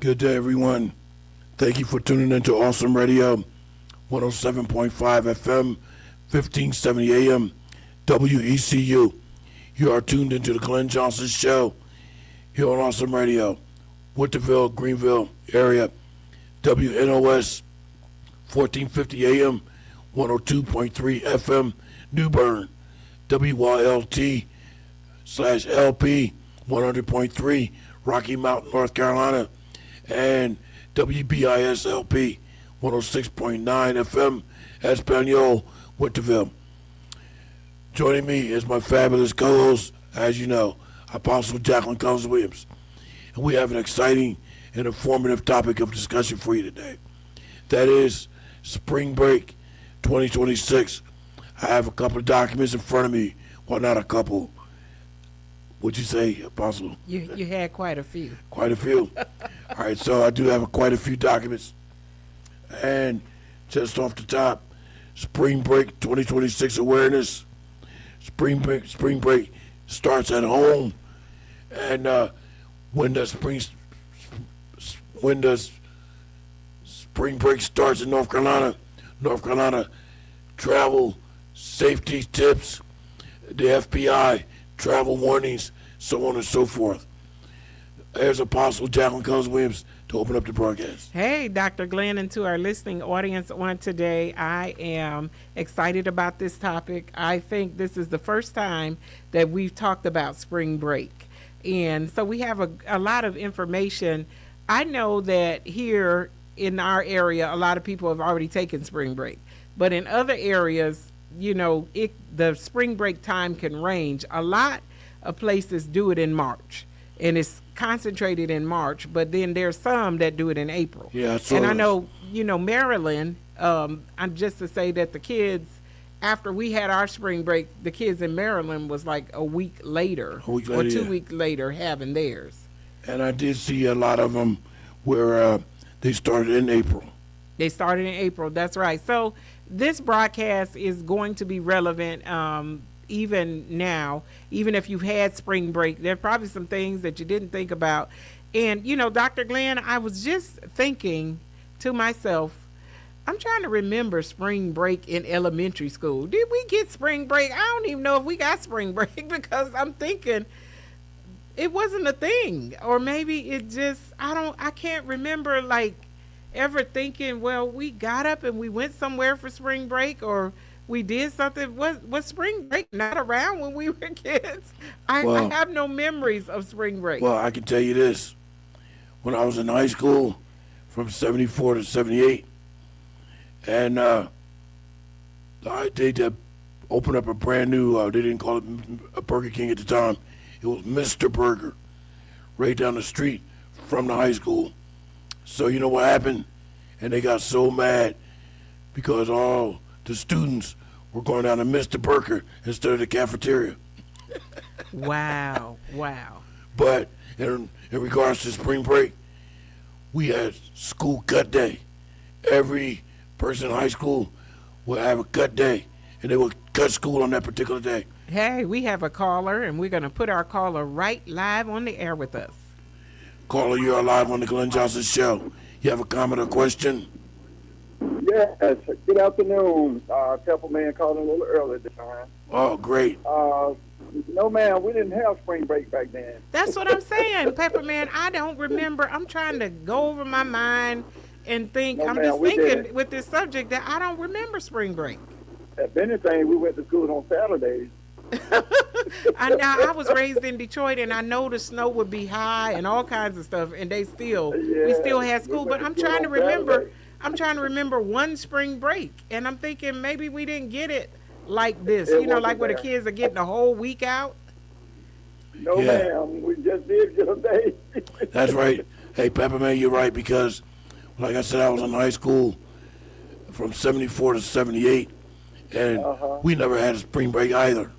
Good day, everyone. Thank you for tuning into Awesome Radio, 107.5 FM, 1570 AM, WECU. You are tuned into the Glen Johnson Show here on Awesome Radio, Winterville, Greenville area, WNOS, 1450 AM, 102.3 FM, New Bern, WYLT/LP, 100.3, Rocky Mountain, North Carolina, and WBISLP 106.9 FM, Espanol, Winterville. Joining me is my fabulous co-host, as you know, Apostle Jacqueline Cullins. And we have an exciting and informative topic of discussion for you today. That is Spring Break 2026. I have a couple of documents in front of me. Well, not a couple. What'd you say, Apostle? You had quite a few. Quite a few. All right, so I do have quite a few documents. And just off the top, Spring Break 2026 awareness. Spring break starts at home. And when does spring break starts in North Carolina? North Carolina travel safety tips, the FBI, travel warnings, so on and so forth. There's Apostle Jacqueline Cullins to open up the broadcast. Hey, Dr. Glen, and to our listening audience on today, I am excited about this topic. I think this is the first time that we've talked about spring break. And so we have a lot of information. I know that here in our area, a lot of people have already taken spring break. But in other areas, you know, the spring break time can range. A lot of places do it in March, and it's concentrated in March, but then there's some that do it in April. Yeah, and I know, you know, Maryland, I'm just to say that the kids, after we had our spring break, the kids in Maryland was like a week later or 2 weeks later having theirs. And I did see a lot of them where they started in April. They started in April, that's right. So this broadcast is going to be relevant even now, even if you've had spring break. There are probably some things that you didn't think about. And, you know, Dr. Glenn, I was just thinking to myself, I'm trying to remember spring break in elementary school. Did we get spring break? I don't even know if we got spring break because I'm thinking it wasn't a thing. Or maybe it just, I can't remember like ever thinking, well, we got up and we went somewhere for spring break, or we did something. Was spring break not around when we were kids? I have no memories of spring break. Well, I can tell you this. When I was in high school, from 74 to 78, and they opened up a brand new, they didn't call it a Burger King at the time. It was Mr. Burger, right down the street from the high school. So you know what happened? And they got so mad because all the students were going down to Mr. Burger instead of the cafeteria. Wow. But in regards to spring break, we had school cut day. Every person in high school would have a cut day, and they would cut school on that particular day. Hey, we have a caller, and we're going to put our caller right live on the air with us. Caller, you are live on the Glen Johnson Show. You have a comment or question? Yes. Good afternoon. Pepperman calling a little early this time. Oh, great. No, man, we didn't have spring break back then. That's what I'm saying, Pepperman. I don't remember. I'm trying to go over my mind and think. No, I'm man, just we thinking didn't. with this subject that I don't remember spring break. If anything, we went to school on Saturdays. I was raised in Detroit, and I know the snow would be high and all kinds of stuff, and we still had school. But I'm trying to remember. I'm trying to remember one spring break, and I'm thinking maybe we didn't get it like this. You know, like where the kids are getting a whole week out. No, ma'am, we just did get a day. That's right. Hey, Pepperman, you're right, because, like I said, I was in high school from 74 to 78, and we never had a spring break either.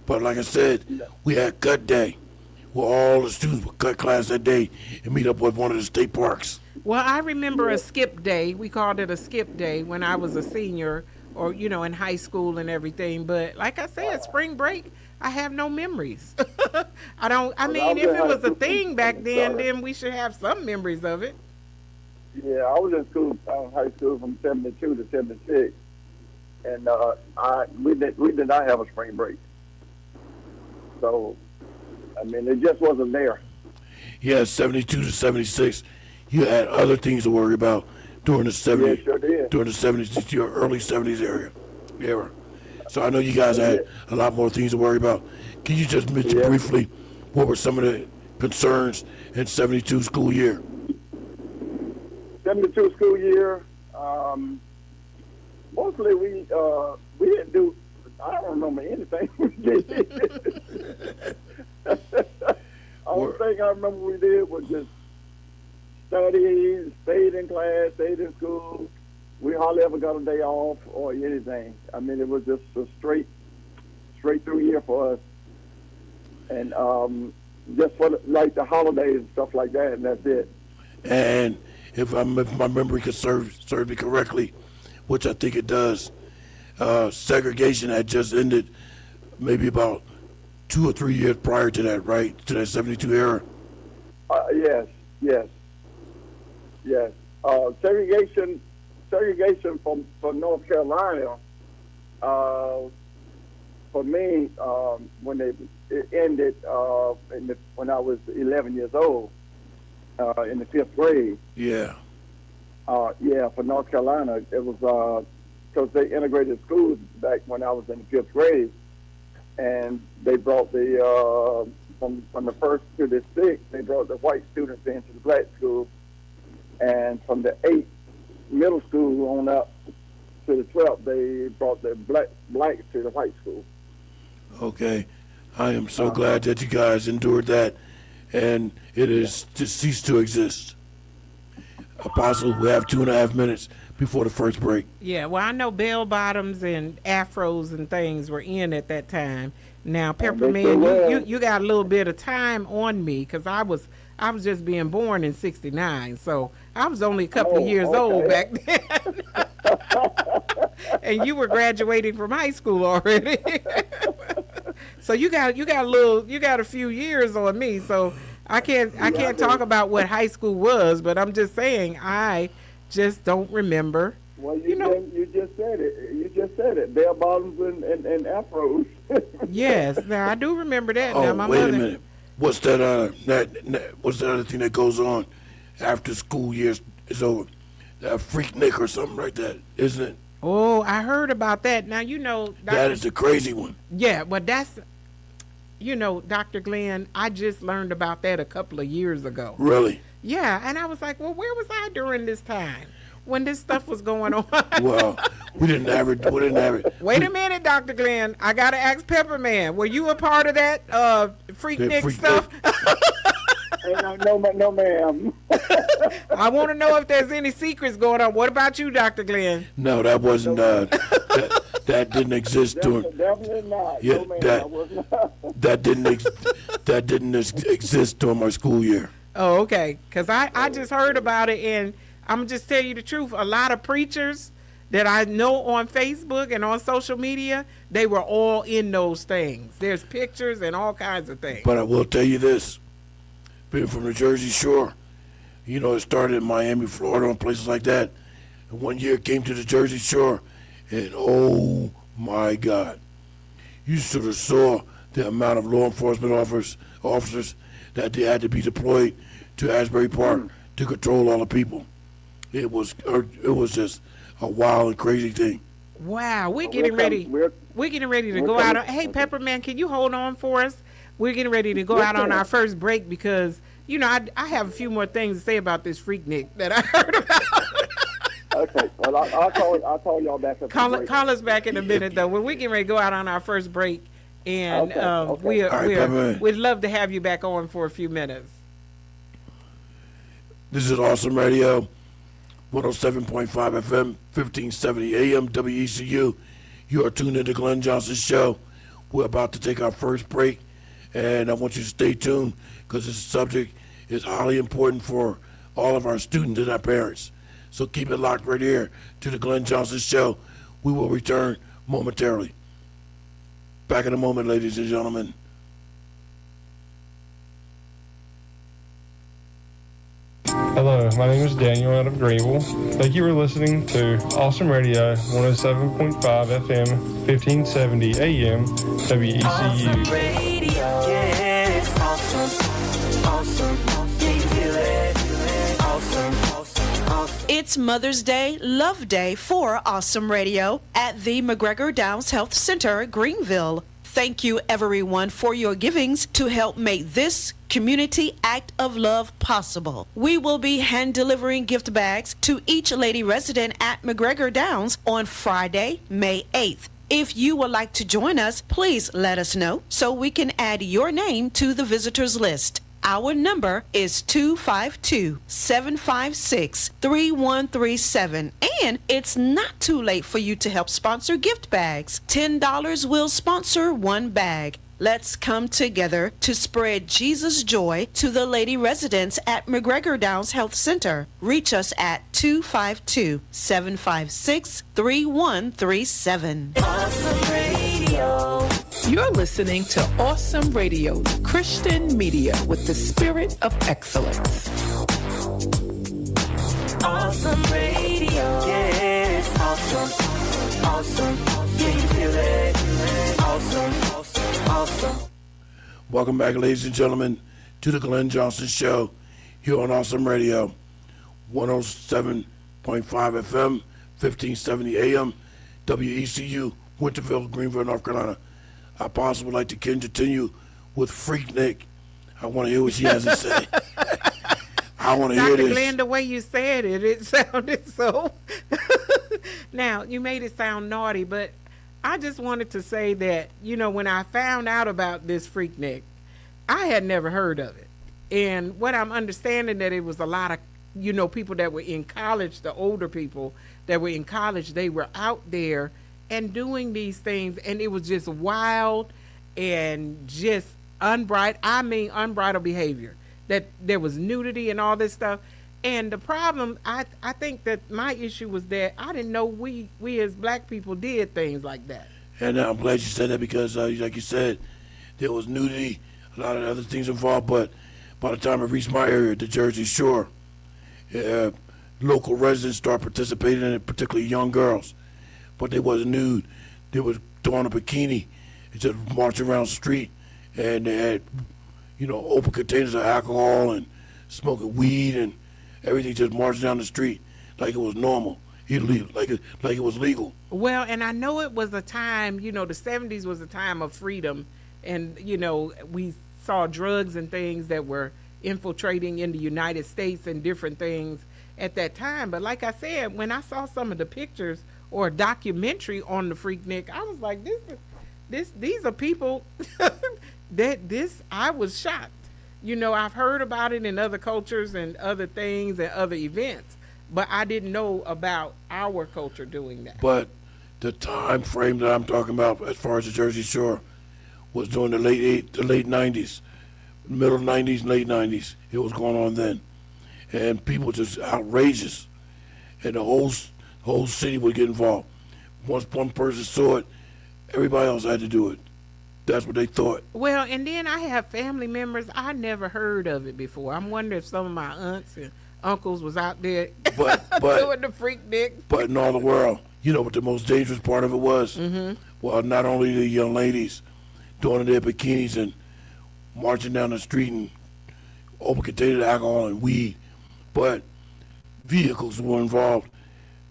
But like I said, we had cut day, where all the students would cut class that day and meet up with one of the state parks. Well, I remember a skip day. We called it a skip day when I was a senior or, you know, in high school and everything. But like I said, spring break, I have no memories. I don't. I Well, mean, I if was it in was high a thing school back from then, start. then we should have some memories of it. Yeah, I was in school, high school from '72 to '76, and we did not have a spring break. So, I mean, it just wasn't there. Yeah, 72 to 76. You had other things to worry about during the 70s, Yeah, sure did. during the 70s, your early 70s era. So I know you guys had a lot more things to worry about. Can you just mention Yeah. briefly what were some of the concerns in 72 school year? '72 school year. Mostly we didn't do. I don't remember anything we did. Only thing I remember we did was just study, stayed in class, stayed in school. We hardly ever got a day off or anything. I mean, it was just a straight through year for us. And just for like the holidays and stuff like that, and that's it. And if my memory can serve me correctly, which I think it does, segregation had just ended maybe about 2 or 3 years prior to that, right? To that 72 era. Yes. Segregation from North Carolina. For me, when it ended when I was 11 years old, in the 5th grade. Yeah. For North Carolina, it was because they integrated schools back when I was in the 5th grade, and they brought the from the 1st to the 6th, they brought the white students into the black school, and from the 8th middle school on up to the 12th, they brought the blacks to the white school. Okay. I am so glad that you guys endured that, and it has just ceased to exist. Apostle, we have 2.5 minutes before the first break. Yeah, well, I know bell bottoms and afros and things were in at that time. Now, Pepperman, you got a little bit of time on me because I was just being born in '69, so I was only a couple of years old back then. And you were graduating from high school already. So you got a few years on me. So I can't talk about what high school was, but I'm just saying I just don't remember. Well, you just said it. You just said it. Bell bottoms and afros. Yes, now I do remember that. Oh, now, my wait mother, a minute. What's that? What's the other thing that goes on after school years is over? That Freaknik or something like that, isn't it? Oh, I heard about that. Now That is the crazy one. Yeah, but that's Dr. Glen, I just learned about that a couple of years ago. Really? Yeah, and I was like, well, where was I during this time when this stuff was going on? Well, we didn't have it. Wait a minute, Dr. Glen. I got to ask Pepperman. Were you a part of that Freaknik stuff? No, ma'am. I want to know if there's any secrets going on. What about you, Dr. Glen? No, that wasn't. That didn't exist during. Definitely not. Yeah, No, ma'am, I was not. that didn't exist during my school year. Oh, okay. Because I just heard about it, and I'm just tell you the truth. A lot of preachers that I know on Facebook and on social media, they were all in those things. There's pictures and all kinds of things. But I will tell you this. Being from the Jersey Shore, it started in Miami, Florida, and places like that. And one year it came to the Jersey Shore, and oh my God, you sort of saw the amount of law enforcement officers that they had to be deployed to Asbury Park to control all the people. It was just a wild and crazy thing. Wow, we're getting ready. We're getting ready to go out. Hey, Pepperman, can you hold on for us? We're getting ready to go out on our first break because, I have a few more things to say about this Freaknik that I heard about. Okay, well, I'll call y'all back. Call us back in a minute, though. When we get ready to go out on our first break, and we'd love to have you back on for a few minutes. This is Awesome Radio, 107.5 FM, 1570 AM, WECU. You are tuned into Glen Johnson's show. We're about to take our first break, and I want you to stay tuned because this subject is highly important for all of our students and our parents. So keep it locked right here to the Glen Johnson Show. We will return momentarily. Back in a moment, ladies and gentlemen. Hello, my name is Daniel out of Greenville. Thank you for listening to Awesome Radio 107.5 FM, 1570 AM, WECU. Awesome Radio, yes, awesome, awesome, can you feel it? Awesome, awesome, awesome. It's Mother's Day Love Day for Awesome Radio at the McGregor Downs Health Center, Greenville. Thank you, everyone, for your givings to help make this community act of love possible. We will be hand delivering gift bags to each lady resident at McGregor Downs on Friday, May 8th. If you would like to join us, please let us know so we can add your name to the visitors list. Our number is 252-756-3137. And it's not too late for you to help sponsor gift bags. $10 will sponsor one bag. Let's come together to spread Jesus' joy to the lady residents at McGregor Downs Health Center. Reach us at 252-756-3137. Awesome Radio. You're listening to Awesome Radio, Christian media with the spirit of excellence. Awesome Radio, yes, awesome, awesome, can you feel it? Awesome, awesome, awesome. Welcome back, ladies and gentlemen, to the Glen Johnson Show here on Awesome Radio, 107.5 FM, 1570 AM, WECU, Winterville, Greenville, North Carolina. I possibly like to continue with Freak Nick. I want to hear what she has to say. I want to hear Dr. this. Glen, the way you said it, it sounded so. Now, you made it sound naughty, but I just wanted to say that, you know, when I found out about this Freak Nick, I had never heard of it. And what I'm understanding that it was a lot of, you know, people that were in college, the older people that were in college, they were out there and doing these things, and it was just wild and just unbridled behavior. That there was nudity and all this stuff. And the problem, I think that my issue was that I didn't know we as black people did things like that. And I'm glad you said that because, like you said, there was nudity, a lot of other things involved. But by the time it reached my area, the Jersey Shore, local residents started participating in it, particularly young girls. But they wasn't nude. They was throwing a bikini and just marching around the street. And they had, you know, open containers of alcohol and smoking weed and everything, just marching down the street like it was normal, illegal, like it was legal. Well, and I know it was a time, you know, the 70s was a time of freedom. And, you know, we saw drugs and things that were infiltrating in the United States and different things at that time. But like I said, when I saw some of the pictures or a documentary on the Freak Nick, I was like, these are people I was shocked. You know, I've heard about it in other cultures and other things and other events, but I didn't know about our culture doing that. But the time frame that I'm talking about as far as the Jersey Shore was during the late 90s, middle 90s, late 90s. It was going on then. And people just outrageous. And the whole city would get involved. Once one person saw it, everybody else had to do it. That's what they thought. Well, and then I have family members, I never heard of it before. I'm wondering if some of my aunts and uncles was out there But doing the Freak Nick. But in all the world, you know what the most dangerous part of it was? Mm-hmm. Well, not only the young ladies doing their bikinis and marching down the street and open containers of alcohol and weed, but vehicles were involved.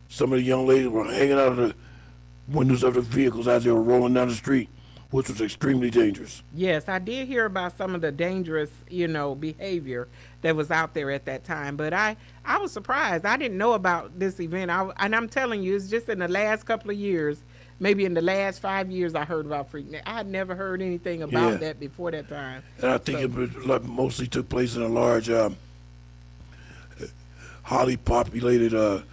Some of the young ladies were hanging out of the windows of the vehicles as they were rolling down the street, which was extremely dangerous. Yes, I did hear about some of the dangerous, you know, behavior that was out there at that time. But I was surprised. I didn't know about this event. And I'm telling you, it's just in the last couple of years, maybe in the last 5 years, I heard about Freak Nick. I had never heard anything about that before that time. And I think it mostly took place in a large, highly populated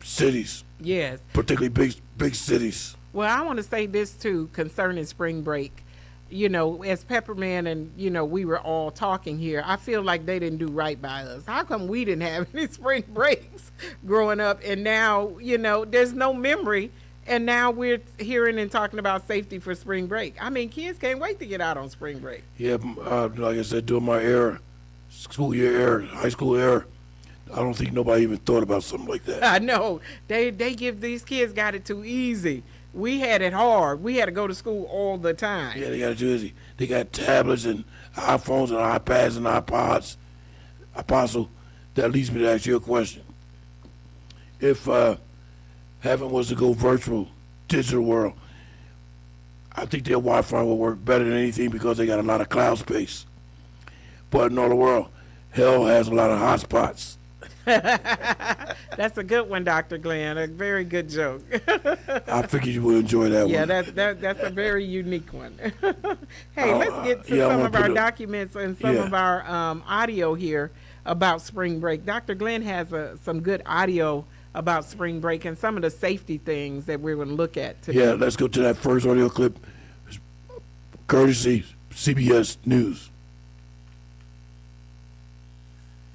cities. Yes. Particularly big cities. Well, I want to say this too concerning spring break. You know, as Pepperman and, you know, we were all talking here, I feel like they didn't do right by us. How come we didn't have any spring breaks growing up? And now, you know, there's no memory And now we're hearing and talking about safety for spring break. I mean, kids can't wait to get out on spring break. Yeah, like I said, during my era, school year era, high school era, I don't think nobody even thought about something like that. I know. They give these kids got it too easy. We had it hard. We had to go to school all the time. Yeah, they got it too easy. They got tablets and iPhones and iPads and iPods. Apostle, that leads me to ask you a question. If heaven was to go virtual, digital world, I think their Wi-Fi will work better than anything because they got a lot of cloud space. But in all the world, hell has a lot of hotspots. That's a good one, Dr. Glenn. A very good joke. I figured you would enjoy that Yeah, one. that's a very unique one. Hey, let's get to yeah, I some wanna of our put a- documents and some Yeah. of our audio here about spring break. Dr. Glenn has some good audio about spring break and some of the safety things that we're going to look at today. Yeah, let's go to that first audio clip. Courtesy CBS News.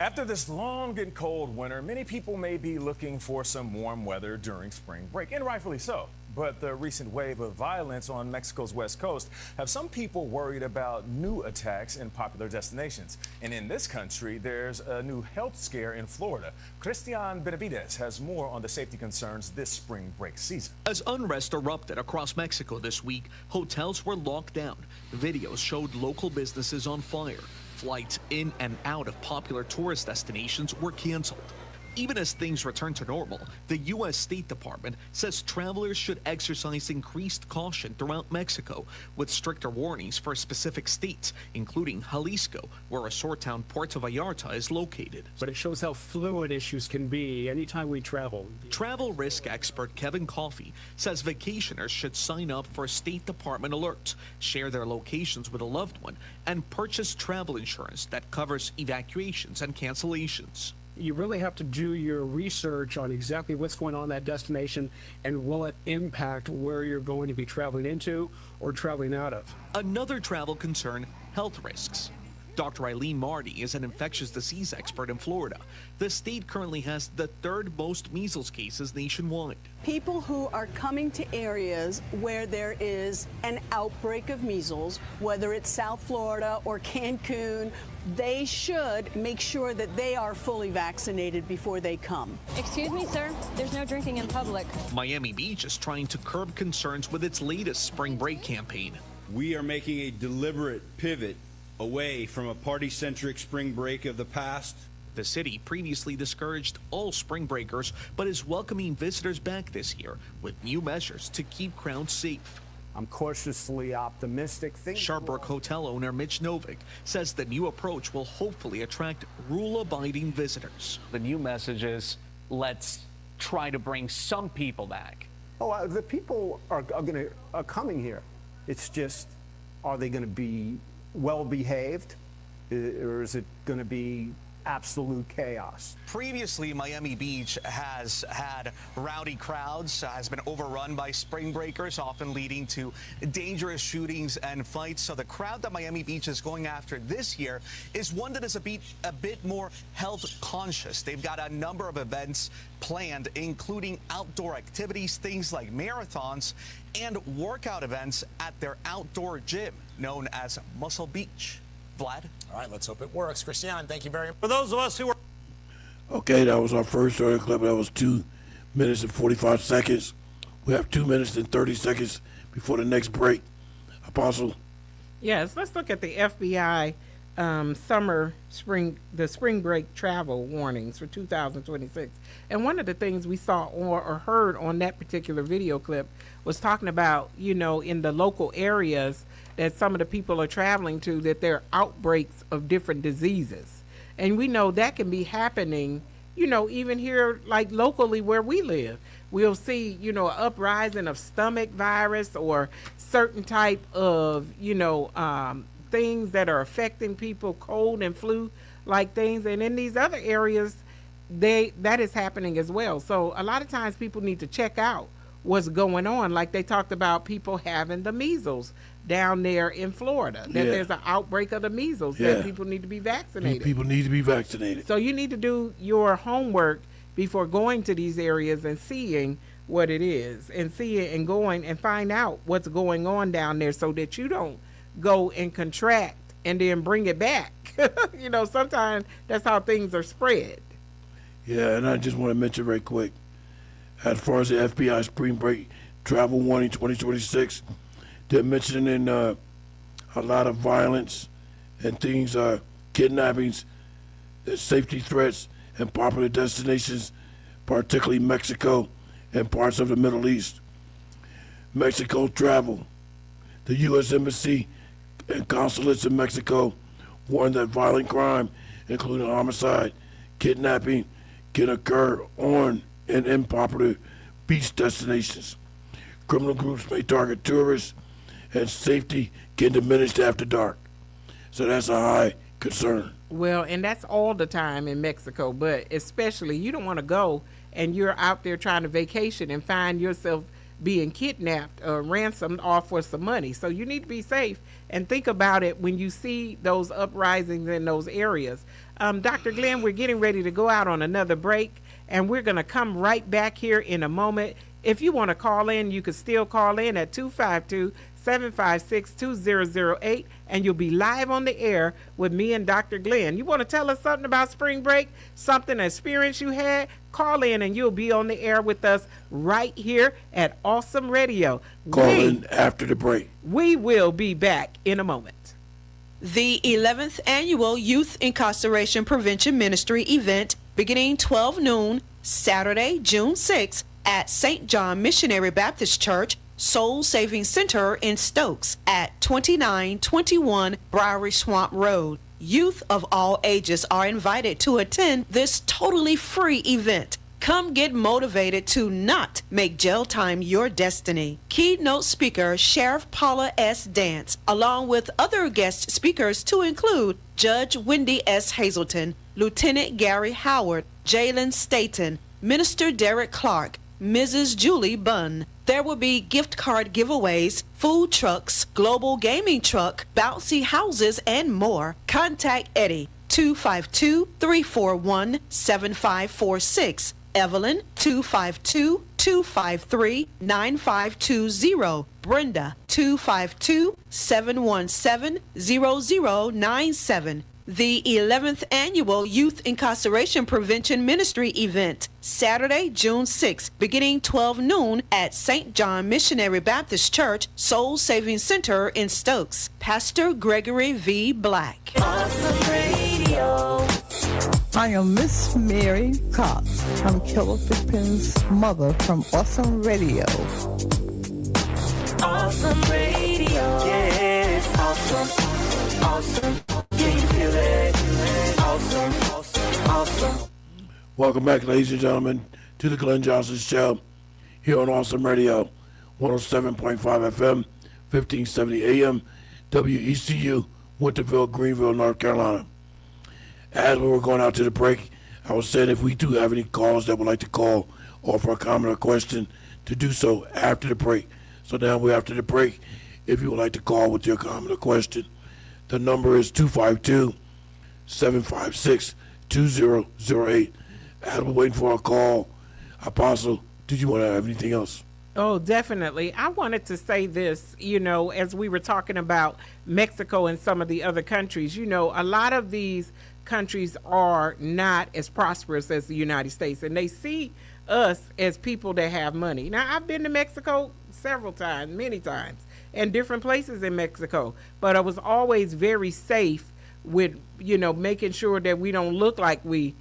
After this long and cold winter, many people may be looking for some warm weather during spring break, and rightfully so. But the recent wave of violence on Mexico's west coast have some people worried about new attacks in popular destinations. And in this country, there's a new health scare in Florida. Christian Benavides has more on the safety concerns this spring break season. As unrest erupted across Mexico this week, hotels were locked down. Videos showed local businesses on fire. Flights in and out of popular tourist destinations were canceled. Even as things return to normal, the U.S. State Department says travelers should exercise increased caution throughout Mexico, with stricter warnings for specific states, including Jalisco, where resort town Puerto Vallarta is located. But it shows how fluid issues can be anytime we travel. Travel risk expert Kevin Coffey says vacationers should sign up for State Department alerts, share their locations with a loved one, and purchase travel insurance that covers evacuations and cancellations. You really have to do your research on exactly what's going on in that destination and will it impact where you're going to be traveling into or traveling out of. Another travel concern, health risks. Dr. Eileen Marty is an infectious disease expert in Florida. The state currently has the third most measles cases nationwide. People who are coming to areas where there is an outbreak of measles, whether it's South Florida or Cancun, they should make sure that they are fully vaccinated before they come. Excuse me, sir. There's no drinking in public. Miami Beach is trying to curb concerns with its latest spring break campaign. We are making a deliberate pivot away from a party-centric spring break of the past. The city previously discouraged all spring breakers, but is welcoming visitors back this year with new measures to keep crowds safe. I'm cautiously optimistic. Sharbrook Hotel owner Mitch Novick says the new approach will hopefully attract rule-abiding visitors. The new message is, let's try to bring some people back. Oh, the people are coming here. It's just, are they going to be well behaved, or is it going to be absolute chaos? Previously, Miami Beach has had rowdy crowds, has been overrun by spring breakers, often leading to dangerous shootings and fights. So the crowd that Miami Beach is going after this year is one that is a bit more health conscious. They've got a number of events planned, including outdoor activities, things like marathons and workout events at their outdoor gym known as Muscle Beach. Vlad? All right, let's hope it works. Christian, thank you very much. For those of us who are Okay, that was our first audio clip. That was 2 minutes and 45 seconds. We have 2 minutes and 30 seconds before the next break. Apostle. Yes, let's look at the FBI spring break travel warnings for 2026. And one of the things we saw or heard on that particular video clip was talking about, in the local areas that some of the people are traveling to, that there are outbreaks of different diseases. And we know that can be happening, even here, like locally where we live. We'll see, an uprising of stomach virus or certain type of, things that are affecting people, cold and flu like things. And in these other areas, that is happening as well. So a lot of times people need to check out what's going on. Like they talked about people having the measles down there in Florida, that there's an outbreak of the measles, that people need to be vaccinated. People need to be vaccinated. So you need to do your homework before going to these areas and seeing what it is and see it and going and find out what's going on down there so that you don't go and contract and then bring it back. Sometimes that's how things are spread. Yeah, and I just want to mention very quick, as far as the FBI spring break travel warning 2026, they're mentioning a lot of violence and things, kidnappings, safety threats, and popular destinations, particularly Mexico and parts of the Middle East. Mexico travel. The U.S. Embassy and consulates in Mexico warn that violent crime, including homicide, kidnapping, can occur on and in popular beach destinations. Criminal groups may target tourists, and safety can diminish after dark. So that's a high concern. Well, and that's all the time in Mexico, but especially you don't want to go and you're out there trying to vacation and find yourself being kidnapped or ransomed off for some money. So you need to be safe and think about it when you see those uprisings in those areas. Dr. Glen, we're getting ready to go out on another break, and we're going to come right back here in a moment. If you want to call in, you can still call in at 252-756-2008, and you'll be live on the air with me and Dr. Glen. You want to tell us something about spring break, something experience you had? Call in and you'll be on the air with us right here at Awesome Radio. Call in after the break. We will be back in a moment. The 11th Annual Youth Incarceration Prevention Ministry event beginning 12 noon Saturday, June 6th at St. John Missionary Baptist Church, Soul Saving Center in Stokes at 2921 Briary Swamp Road. Youth of all ages are invited to attend this totally free event. Come get motivated to not make jail time your destiny. Keynote speaker Sheriff Paula S. Dance, along with other guest speakers to include Judge Wendy S. Hazelton, Lieutenant Gary Howard, Jalen Staten, Minister Derek Clark, Mrs. Julie Bunn. There will be gift card giveaways, food trucks, global gaming truck, bouncy houses, and more. Contact Eddie, 252-341-7546. Evelyn, 252-253-9520. Brenda, 252-717-0097. The 11th Annual Youth Incarceration Prevention Ministry event, Saturday, June 6th, beginning 12 noon at St. John Missionary Baptist Church, Soul Saving Center in Stokes. Pastor Gregory V. Black. Awesome Radio. I am Miss Mary Cox. I'm Killer Pippin's mother from Awesome Radio. Awesome Radio. Yes, awesome. Awesome. Can you feel it? Awesome. Awesome. Welcome back, ladies and gentlemen, to the Glenn Johnson Show here on Awesome Radio, 107.5 FM, 1570 AM, WECU, Winterville, Greenville, North Carolina. As we were going out to the break, I was saying if we do have any callers that would like to call or for a comment or question, to do so after the break. So now we're after the break. If you would like to call with your comment or question, the number is 252-756-2008. As we're waiting for a call, Apostle, did you want to have anything else? Oh, definitely. I wanted to say this, as we were talking about Mexico and some of the other countries, a lot of these countries are not as prosperous as the United States, and they see us as people that have money. Now, I've been to Mexico several times, many times, and different places in Mexico, but I was always very safe with, making sure that we don't look like we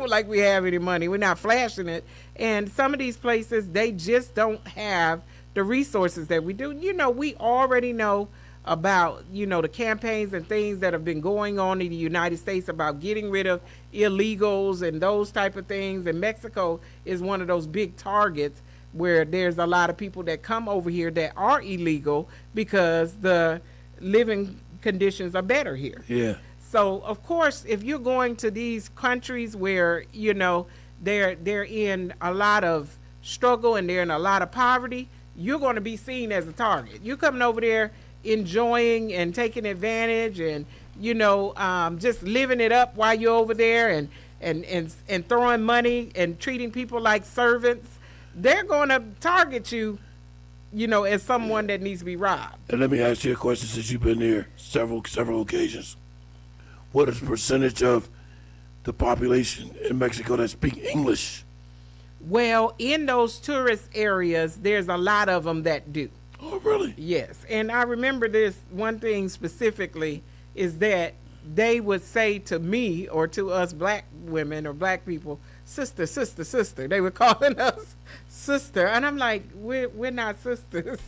like we have any money. We're not flashing it. And some of these places, they just don't have the resources that we do. We already know about, the campaigns and things that have been going on in the United States about getting rid of illegals and those type of things. And Mexico is one of those big targets where there's a lot of people that come over here that are illegal because the living conditions are better here. Yeah. So, of course, if you're going to these countries where, they're in a lot of struggle and they're in a lot of poverty, you're going to be seen as a target. You're coming over there enjoying and taking advantage and, just living it up while you're over there and throwing money and treating people like servants. they're going to target you, as someone that needs to be robbed. And let me ask you a question, since you've been there several occasions. What is the percentage of the population in Mexico that speak English? Well, in those tourist areas, there's a lot of them that do. Oh, really? Yes. And I remember this one thing specifically is that they would say to me or to us black women or black people, sister, sister, sister. They were calling us sister. And I'm like, we're not sisters.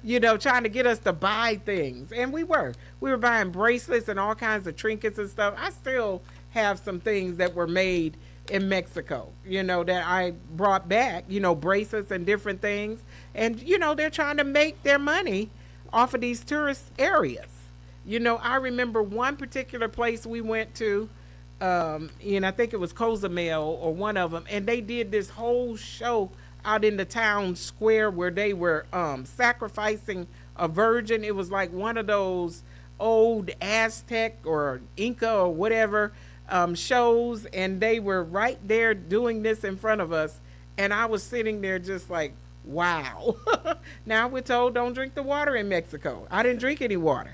Trying to get us to buy things. And we were buying bracelets and all kinds of trinkets and stuff. I still have some things that were made in Mexico, that I brought back, bracelets and different things. And, they're trying to make their money off of these tourist areas. I remember one particular place we went to, and I think it was Cozumel or one of them, and they did this whole show out in the town square where they were sacrificing a virgin. It was like one of those old Aztec or Inca or whatever shows, and they were right there doing this in front of us, and I was sitting there just like, wow. Now we're told don't drink the water in Mexico. I didn't drink any water.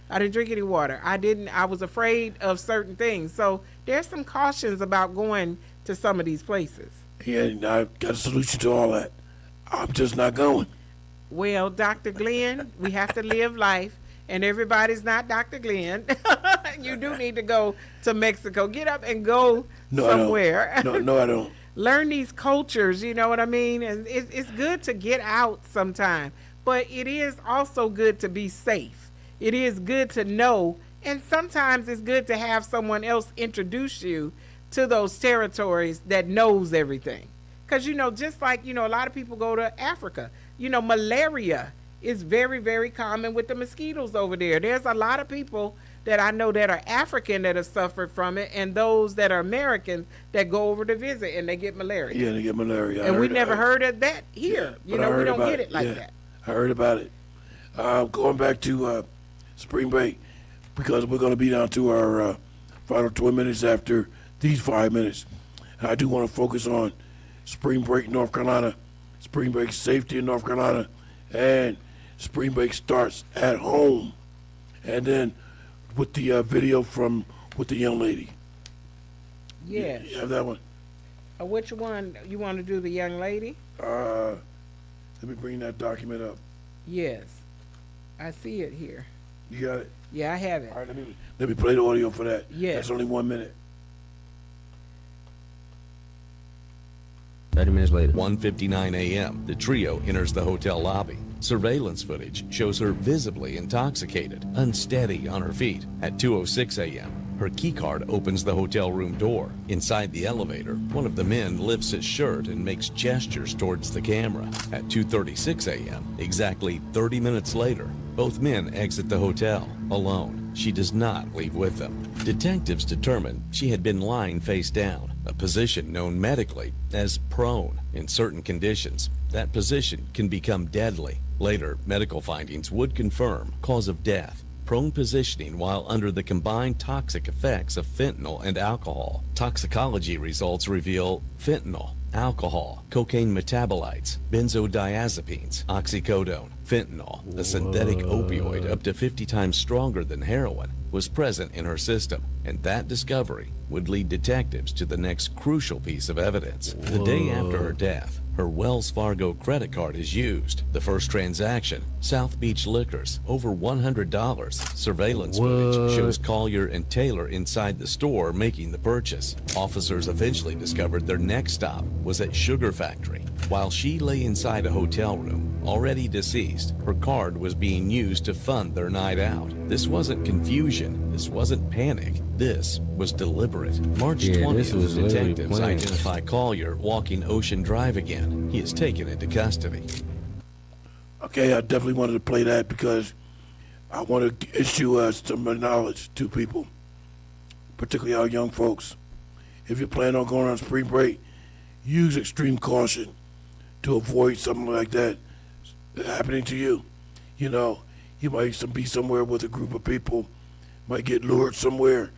I was afraid of certain things. So there's some cautions about going to some of these places. Yeah, I got a solution to all that. I'm just not going. Well, Dr. Glen, we have to live life, and everybody's not Dr. Glen. You do need to go to Mexico. Get up and go somewhere. No, I don't. Learn these cultures, you know what I mean? And it's good to get out sometime, but it is also good to be safe. It is good to know, and sometimes it's good to have someone else introduce you to those territories that knows everything. Because, just like, a lot of people go to Africa, malaria is very, very common with the mosquitoes over there. There's a lot of people that I know that are African that have suffered from it, and those that are Americans that go over to visit and they get malaria. Yeah, they get malaria. And we never heard of that here. Yeah, we don't get it like that. I heard about it. Going back to spring break, because we're going to be down to our final 20 minutes after these 5 minutes. And I do want to focus on spring break in North Carolina, spring break safety in North Carolina, and spring break starts at home. And then with the video with the young lady. Yes. You have that one? Which one you want to do, the young lady? Let me bring that document up. Yes. I see it here. You got it? Yeah, I have it. All right, let me play the audio for that. Yes. That's only 1 minute. 30 minutes later. 1:59 a.m. The trio enters the hotel lobby. Surveillance footage shows her visibly intoxicated, unsteady on her feet. At 2:06 a.m., her keycard opens the hotel room door. Inside the elevator, one of the men lifts his shirt and makes gestures towards the camera. At 2:36 a.m., exactly 30 minutes later, both men exit the hotel alone. She does not leave with them. Detectives determined she had been lying face down, a position known medically as prone. In certain conditions, that position can become deadly. Later, medical findings would confirm cause of death: prone positioning while under the combined toxic effects of fentanyl and alcohol. Toxicology results reveal fentanyl, alcohol, cocaine metabolites, benzodiazepines, oxycodone, fentanyl, a synthetic opioid up to 50 times stronger than heroin, was present in her system, and that discovery would lead detectives to the next crucial piece of evidence. The day after her death, her Wells Fargo credit card is used. The first transaction, South Beach Liquors, over $100. Surveillance footage shows Collier and Taylor inside the store making the purchase. Officers eventually discovered their next stop was at Sugar Factory. While she lay inside a hotel room, already deceased, her card was being used to fund their night out. This wasn't confusion. This wasn't panic. This was deliberate. March 20th, detectives identify Collier walking Ocean Drive again. He is taken into custody. Okay, I definitely wanted to play that because I want to issue some knowledge to people, particularly our young folks. If you're planning on going on spring break, use extreme caution to avoid something like that happening to you. You know, you might be somewhere with a group of people, might get lured somewhere,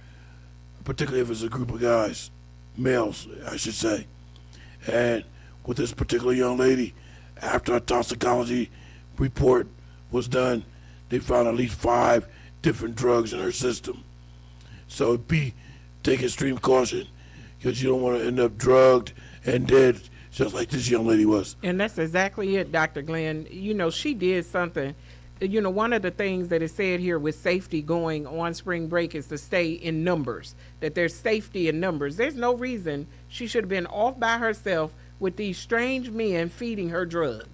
particularly if it's a group of guys, males, I should say. And with this particular young lady. After a toxicology report was done, they found at least 5 different drugs in her system. So take extreme caution, because you don't want to end up drugged and dead, just like this young lady was. And that's exactly it, Dr. Glenn. You know, she did something. You know, one of the things that is said here with safety going on spring break is to stay in numbers, that there's safety in numbers. There's no reason she should have been off by herself with these strange men feeding her drugs.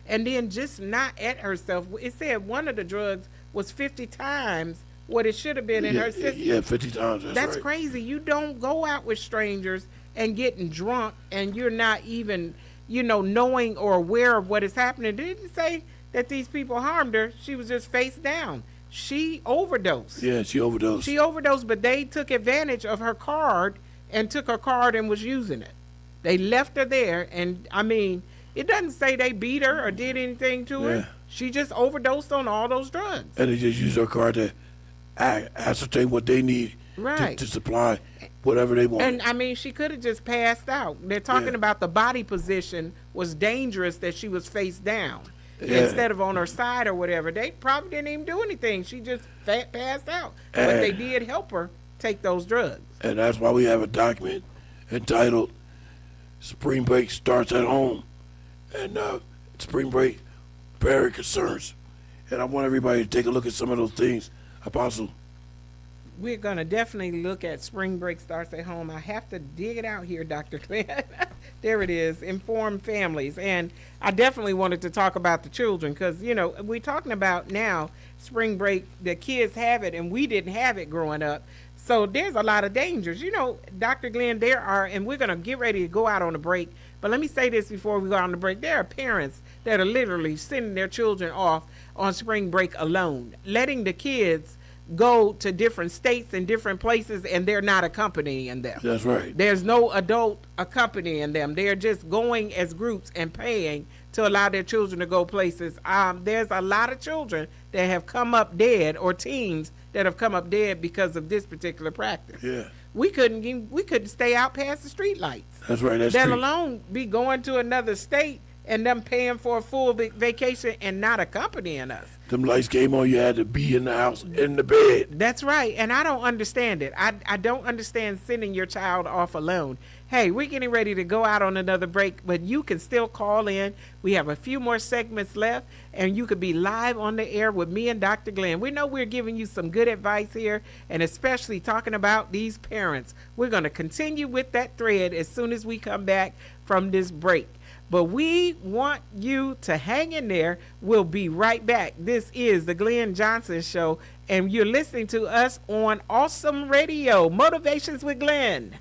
And then just not at herself. It said one of the drugs was 50 times what it should have been in her system. Yeah, 50 times. That's right. crazy. You don't go out with strangers and getting drunk and you're not even, you know, knowing or aware of what is happening. It didn't say that these people harmed her. She was just face down. She overdosed. Yeah, she overdosed. She overdosed, but they took advantage of her card and took her card and was using it. They left her there, and I mean, it doesn't say they beat her or did anything to her. She just overdosed on all those drugs. And they just use her card to ascertain what they need to supply whatever they want. And I mean, she could have just passed out. They're talking about the body position was dangerous, that she was face down instead of on her side or whatever. They probably didn't even do anything. She just passed out. But they did help her take those drugs. And that's why we have a document entitled Spring Break Starts at Home. And spring break, very concerns. And I want everybody to take a look at some of those things. Apostle. We're going to definitely look at spring break starts at home. I have to dig it out here, Dr. Glenn. There it is, informed families. And I definitely wanted to talk about the children because, you know, we're talking about now spring break, the kids have it and we didn't have it growing up. So there's a lot of dangers. You know, Dr. Glenn, there are, and we're going to get ready to go out on a break. But let me say this before we go on the break. There are parents that are literally sending their children off on spring break alone, letting the kids go to different states and different places, and they're not accompanying them. That's right. There's no adult accompanying them. They're just going as groups and paying to allow their children to go places. There's a lot of children that have come up dead, or teens that have come up dead because of this particular practice. Yeah. We couldn't stay out past the street lights. That's right. Let alone be going to another state and them paying for a full vacation and not accompanying us. Them lights came on, you had to be in the house, in the bed. That's right, and I don't understand it. I don't understand sending your child off alone. Hey, we're getting ready to go out on another break, but you can still call in. We have a few more segments left, and you could be live on the air with me and Dr. Glenn. We know we're giving you some good advice here, and especially talking about these parents. We're going to continue with that thread as soon as we come back from this break. But we want you to hang in there. We'll be right back. This is the Glenn Johnson Show, and you're listening to us on Awesome Radio, Motivations with Glenn.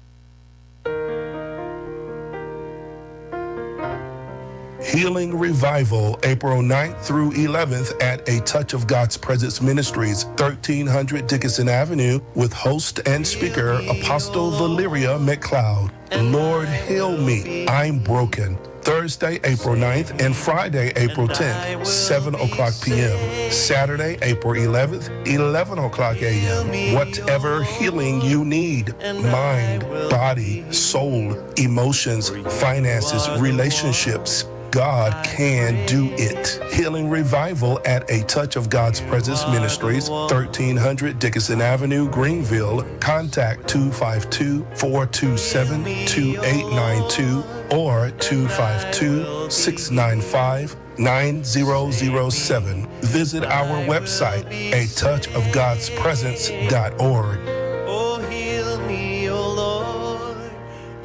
Healing Revival, April 9th through 11th at A Touch of God's Presence Ministries, 1300 Dickinson Avenue, with host and speaker Apostle Valeria McLeod. Lord, heal me, I'm broken. Thursday, April 9th, and Friday, April 10th, 7 o'clock p.m. Saturday, April 11th, 11 o'clock a.m. Whatever healing you need, mind, body, soul, emotions, finances, relationships, God can do it. Healing Revival at A Touch of God's Presence Ministries, 1300 Dickinson Avenue, Greenville. Contact 252-427-2892 or 252-695-9007. Visit our website, atouchofgodspresence.org. Oh, heal me, O Lord,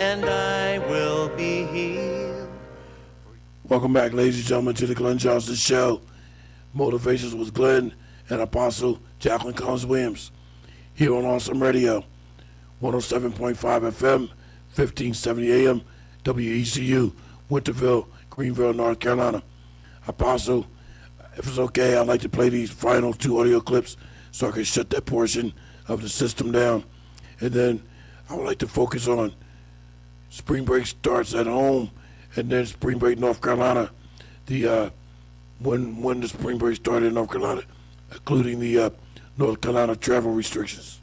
and I will be healed. Welcome back, ladies and gentlemen, to the Glenn Johnson Show. Motivations with Glenn and Apostle Jacqueline Cullins Williams. Here on Awesome Radio, 107.5 FM, 1570 AM, WECU, Winterville, Greenville, North Carolina. Apostle, if it's okay, I'd like to play these final 2 audio clips so I can shut that portion of the system down. And then I would like to focus on spring break starts at home, and then spring break North Carolina, the when the spring break started in North Carolina, including the North Carolina travel restrictions.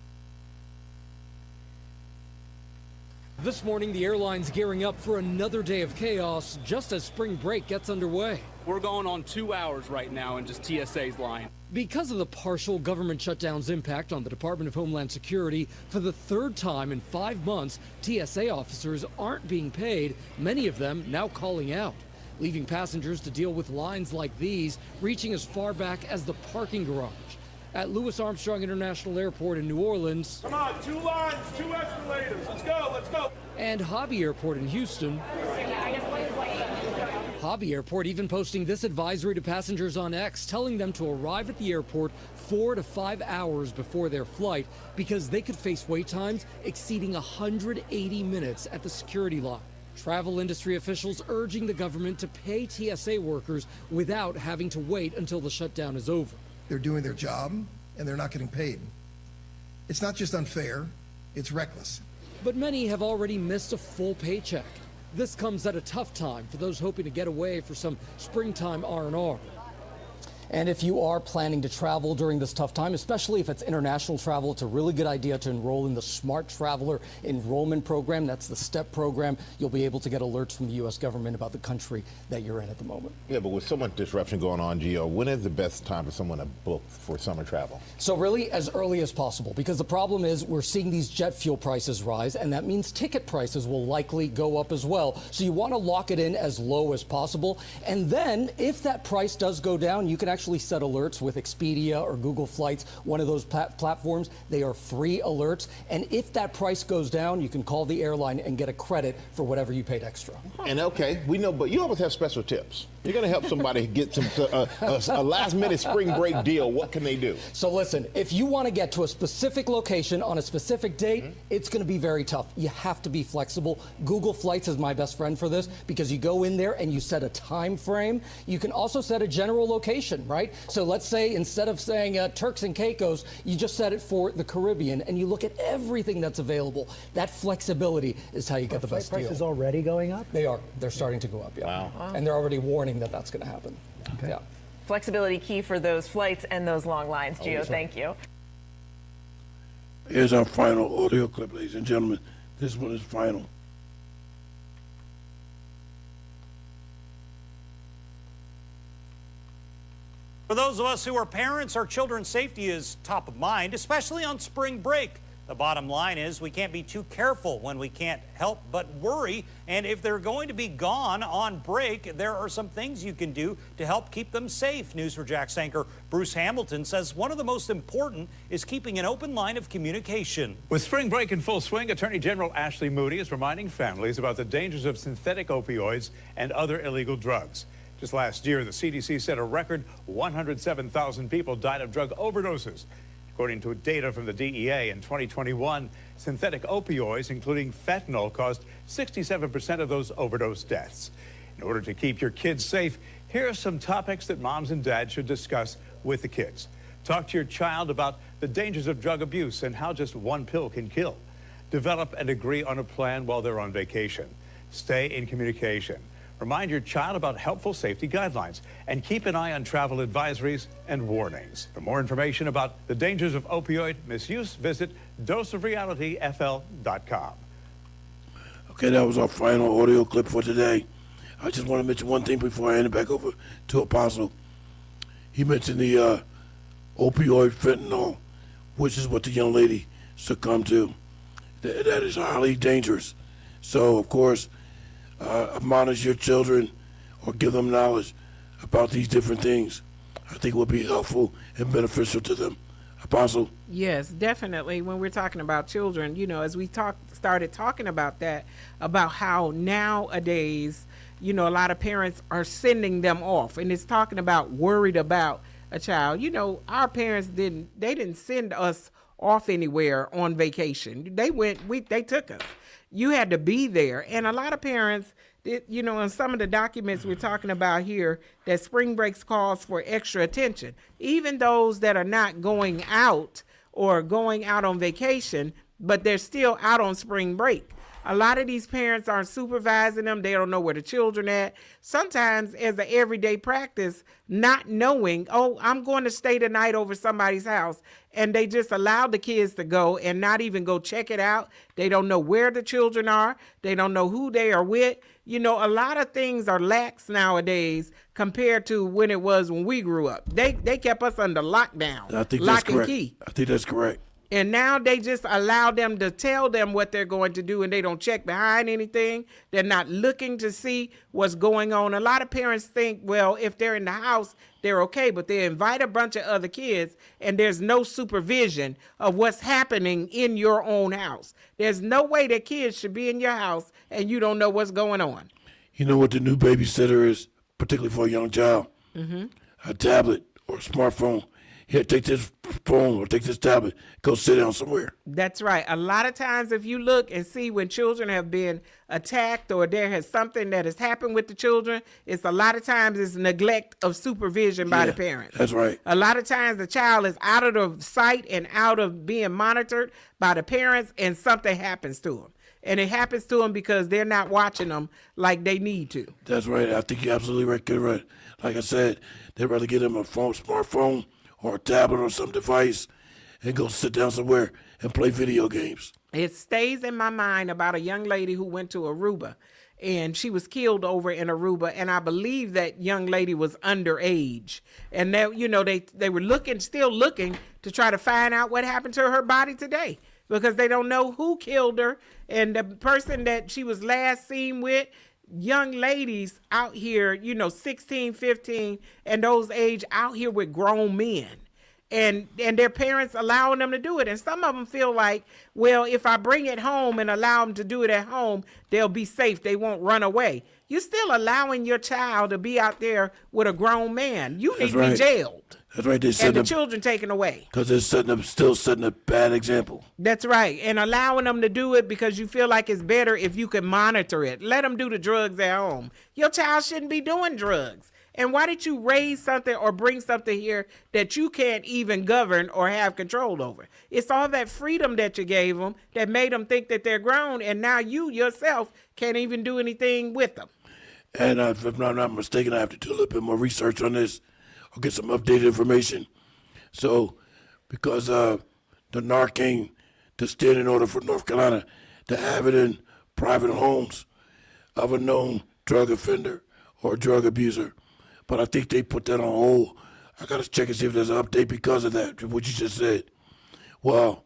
This morning, the airline's gearing up for another day of chaos just as spring break gets underway. We're going on 2 hours right now in just TSA's line. Because of the partial government shutdown's impact on the Department of Homeland Security, for the third time in 5 months, TSA officers aren't being paid, many of them now calling out, leaving passengers to deal with lines like these, reaching as far back as the parking garage. At Louis Armstrong International Airport in New Orleans. Come on, 2 lines, 2 escalators. Let's go, let's go. And Hobby Airport in Houston. Hobby Airport even posting this advisory to passengers on X, telling them to arrive at the airport 4 to 5 hours before their flight because they could face wait times exceeding 180 minutes at the security line. Travel industry officials urging the government to pay TSA workers without having to wait until the shutdown is over. They're doing their job, and they're not getting paid. It's not just unfair, it's reckless. But many have already missed a full paycheck. This comes at a tough time for those hoping to get away for some springtime R&R. And if you are planning to travel during this tough time, especially if it's international travel, it's a really good idea to enroll in the Smart Traveler Enrollment Program. That's the STEP program. You'll be able to get alerts from the U.S. government about the country that you're in at the moment. Yeah, but with so much disruption going on, Gio, when is the best time for someone to book for summer travel? So really as early as possible, because the problem is we're seeing these jet fuel prices rise, and that means ticket prices will likely go up as well. So you want to lock it in as low as possible. And then if that price does go down, you can actually set alerts with Expedia or Google Flights, one of those platforms. They are free alerts. And if that price goes down, you can call the airline and get a credit for whatever you paid extra. And okay, we know, but you always have special tips. You're going to help somebody get some a last-minute spring break deal. What can they do? So listen, if you want to get to a specific location on a specific date, it's going to be very tough. You have to be flexible. Google Flights is my best friend for this because you go in there and you set a time frame. You can also set a general location, right? So let's say instead of saying Turks and Caicos, you just set it for the Caribbean and you look at everything that's available. That flexibility is how you get the best deal. Prices already going up? They are. They're starting to go up, yeah. Wow. And they're already warning that that's going to happen. Okay. Yeah. Flexibility key for those flights and those long lines, Gio. Always. Thank you. Here's our final audio clip, ladies and gentlemen. This one is final. For those of us who are parents, our children's safety is top of mind, especially on spring break. The bottom line is we can't be too careful when we can't help but worry. And if they're going to be gone on break, there are some things you can do to help keep them safe. News4Jax anchor Bruce Hamilton says one of the most important is keeping an open line of communication. With spring break in full swing, Attorney General Ashley Moody is reminding families about the dangers of synthetic opioids and other illegal drugs. Just last year, the CDC said a record 107,000 people died of drug overdoses. According to data from the DEA in 2021, synthetic opioids, including fentanyl, caused 67% of those overdose deaths. In order to keep your kids safe, here are some topics that moms and dads should discuss with the kids. Talk to your child about the dangers of drug abuse and how just one pill can kill. Develop and agree on a plan while they're on vacation. Stay in communication. Remind your child about helpful safety guidelines and keep an eye on travel advisories and warnings. For more information about the dangers of opioid misuse, visit doseofrealityfl.com. Okay, that was our final audio clip for today. I just want to mention one thing before I hand it back over to Apostle. He mentioned the opioid fentanyl, which is what the young lady succumbed to. That is highly dangerous. So, of course, admonish your children or give them knowledge about these different things. I think will be helpful and beneficial to them. Apostle? Yes, definitely. When we're talking about children, you know, as we started talking about that, about how nowadays, you know, a lot of parents are sending them off, and it's talking about worried about a child. You know, our parents didn't send us off anywhere on vacation. They took us. You had to be there. And a lot of parents, you know, in some of the documents we're talking about here, that spring breaks calls for extra attention. Even those that are not going out or going out on vacation, but they're still out on spring break. A lot of these parents aren't supervising them. They don't know where the children at. Sometimes as an everyday practice, not knowing, oh, I'm going to stay the night over somebody's house. And they just allow the kids to go and not even go check it out. They don't know where the children are. They don't know who they are with. You know, a lot of things are lax nowadays compared to when it was when we grew up. They kept us under lockdown, I think lock that's and correct. key. I think that's correct. And now they just allow them to tell them what they're going to do, and they don't check behind anything. They're not looking to see what's going on. A lot of parents think, well, if they're in the house, they're okay, but they invite a bunch of other kids, and there's no supervision of what's happening in your own house. There's no way that kids should be in your house, and you don't know what's going on. You know what the new babysitter is, particularly for a young child? Mm-hmm. A tablet or a smartphone. Here, take this phone or take this tablet, go sit down somewhere. That's right. A lot of times if you look and see when children have been attacked or there has something that has happened with the children, it's a lot of times it's neglect of supervision by the parents. That's right. A lot of times the child is out of the sight and out of being monitored by the parents, and something happens to them. And it happens to them because they're not watching them like they need to. That's right. I think you're absolutely right. Good, right. Like I said, they'd rather get them a phone, smartphone or a tablet or some device and go sit down somewhere and play video games. It stays in my mind about a young lady who went to Aruba, and she was killed over in Aruba, and I believe that young lady was underage. And they, you know, they were still looking to try to find out what happened to her body today, because they don't know who killed her. And the person that she was last seen with, young ladies out here, you know, 16, 15, and those age out here with grown men. And their parents allowing them to do it. And some of them feel like, well, if I bring it home and allow them to do it at home, they'll be safe. They won't run away. You're still allowing your child to be out there with a grown man. You need to be jailed. That's right. And the children taken away. Because they're still setting a bad example. That's right. And allowing them to do it because you feel like it's better if you can monitor it. Let them do the drugs at home. Your child shouldn't be doing drugs. And why did you raise something or bring something here that you can't even govern or have control over? It's all that freedom that you gave them that made them think that they're grown, and now you yourself can't even do anything with them. And if I'm not mistaken, I have to do a little bit more research on this or get some updated information. So, because the Narcan to stand in order for North Carolina to have it in private homes of a known drug offender or drug abuser. But I think they put that on hold. I got to check and see if there's an update because of that, what you just said. Well,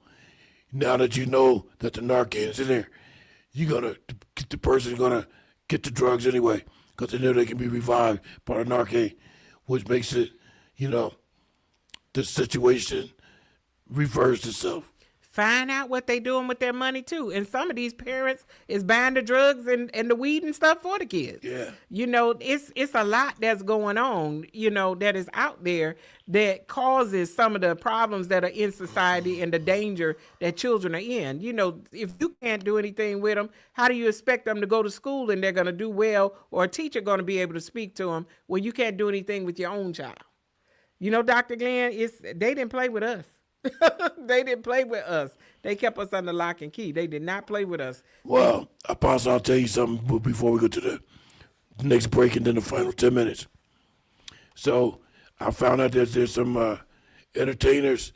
now that you know that the Narcan is in there, the person's going to get the drugs anyway because they know they can be revived by the Narcan, which makes it, you know, the situation reverse itself. Find out what they doing with their money too. And some of these parents is buying the drugs and the weed and stuff for the kids. Yeah. You know, it's a lot that's going on, you know, that is out there that causes some of the problems that are in society and the danger that children are in. You know, if you can't do anything with them, how do you expect them to go to school and they're going to do well, or a teacher going to be able to speak to them when you can't do anything with your own child? You know, Dr. Glen, they didn't play with us. They didn't play with us. They kept us under lock and key. They did not play with us. Well, Apostle, I'll tell you something before we go to the next break and then the final 10 minutes. So I found out that there's some entertainers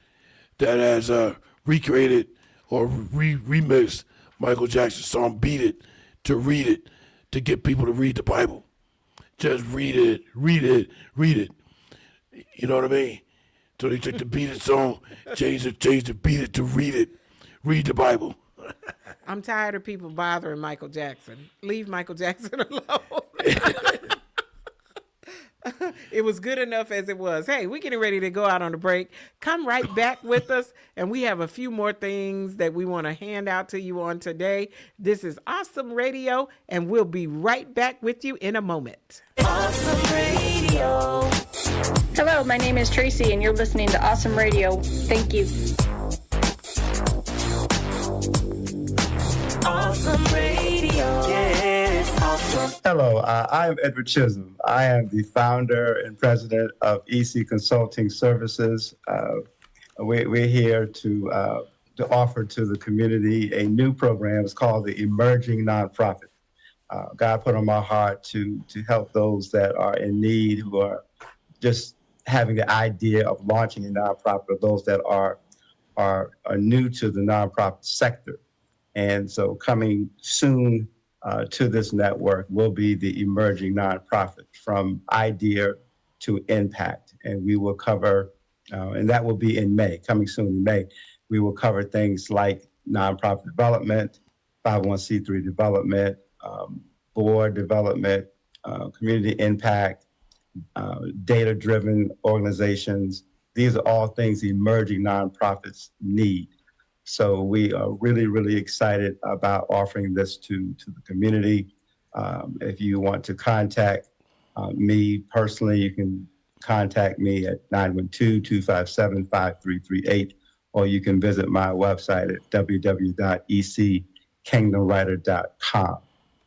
that has recreated or remixed Michael Jackson's song Beat It to read it, to get people to read the Bible. Just read it, read it, read it. You know what I mean? So they took the Beat It song, changed the Beat It to read it. Read the Bible. I'm tired of people bothering Michael Jackson. Leave Michael Jackson alone. It was good enough as it was. Hey, we're getting ready to go out on the break. Come right back with us, and we have a few more things that we want to hand out to you on today. This is Awesome Radio, and we'll be right back with you in a moment. Awesome Radio. Hello, my name is Tracy, and you're listening to Awesome Radio. Thank you. Awesome Radio. Yes, awesome. Hello, I'm Edward Chisholm. I am the founder and president of EC Consulting Services. We're here to to offer to the community a new program. It's called the Emerging Nonprofit. God put on my heart to help those that are in need, who are just having the idea of launching a nonprofit, or those that are new to the nonprofit sector. And so coming soon to this network will be the Emerging Nonprofit, from idea to impact. And we will cover, and that will be in May, coming soon in May. We will cover things like nonprofit development, 501c3 development, board development, community impact, data-driven organizations. These are all things emerging nonprofits need. So we are really, really excited about offering this to the community. If you want to contact me personally, you can contact me at 912-257-5338, or you can visit my website at www.eckingdomwriter.com.